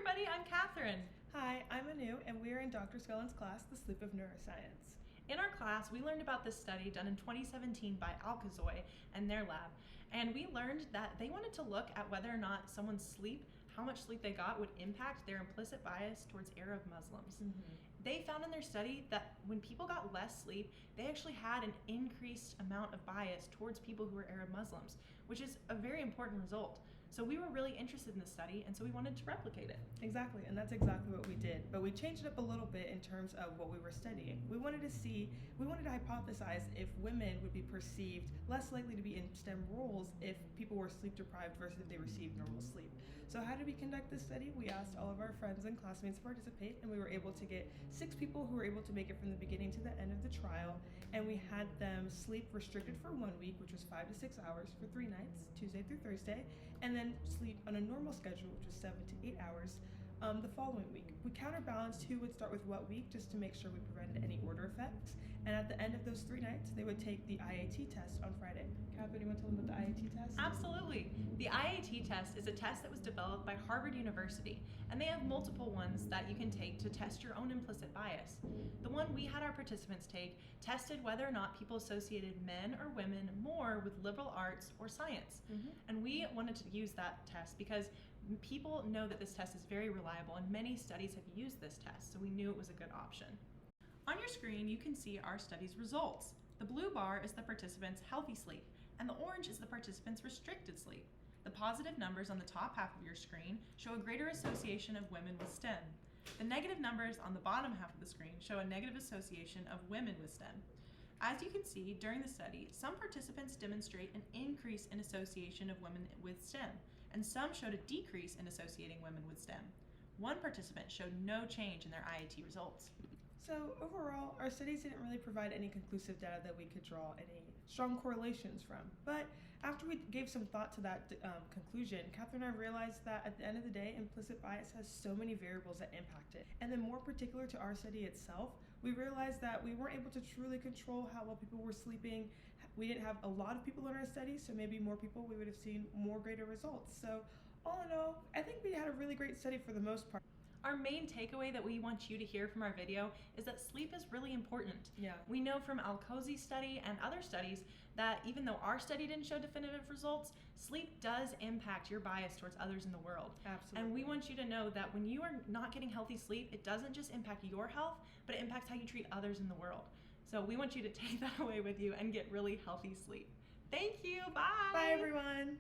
everybody, I'm Katherine. Hi, I'm Anu, and we're in Dr. Scullin's class, The Sleep of Neuroscience. In our class, we learned about this study done in 2017 by Alkazoy and their lab, and we learned that they wanted to look at whether or not someone's sleep, how much sleep they got, would impact their implicit bias towards Arab Muslims. They found in their study that when people got less sleep, they actually had an increased amount of bias towards people who were Arab Muslims, which is a very important result. So we were really interested in this study, and so we wanted to replicate it. Exactly, and that's exactly what we did, but we changed it up a little bit in terms of what we were studying. We wanted to hypothesize if women would be perceived less likely to be in STEM roles if people were sleep deprived versus if they received normal sleep. So how did we conduct this study? We asked all of our friends and classmates to participate, and we were able to get 6 people who were able to make it from the beginning to the end of the trial, and we had them sleep restricted for 1 week, which was 5 to 6 hours for 3 nights, Tuesday through Thursday, and then sleep on a normal schedule, which was 7 to 8 hours, the following week. We counterbalanced who would start with what week just to make sure we prevented any order effects. And at the end of those 3 nights, they would take the IAT test on Friday. Catherine, you want to tell them about the IAT test? Absolutely. The IAT test is a test that was developed by Harvard University, and they have multiple ones that you can take to test your own implicit bias. The one we had our participants take tested whether or not people associated men or women more with liberal arts or science. And we wanted to use that test because people know that this test is very reliable, and many studies have used this test, so we knew it was a good option. On your screen, you can see our study's results. The blue bar is the participants' healthy sleep, and the orange is the participants' restricted sleep. The positive numbers on the top half of your screen show a greater association of women with STEM. The negative numbers on the bottom half of the screen show a negative association of women with STEM. As you can see, during the study, some participants demonstrate an increase in association of women with STEM, and some showed a decrease in associating women with STEM. One participant showed no change in their IAT results. So overall, our studies didn't really provide any conclusive data that we could draw any strong correlations from. But after we gave some thought to that conclusion, Catherine and I realized that at the end of the day, implicit bias has so many variables that impact it. And then more particular to our study itself, we realized that we weren't able to truly control how well people were sleeping. We didn't have a lot of people in our study, so maybe more people, we would have seen more greater results. So all in all, I think we had a really great study for the most part. Our main takeaway that we want you to hear from our video is that sleep is really important. We know from Alkazoy's study and other studies that even though our study didn't show definitive results, sleep does impact your bias towards others in the world. Absolutely. And we want you to know that when you are not getting healthy sleep, it doesn't just impact your health, but it impacts how you treat others in the world. So we want you to take that away with you and get really healthy sleep. Thank you. Bye. Bye, everyone.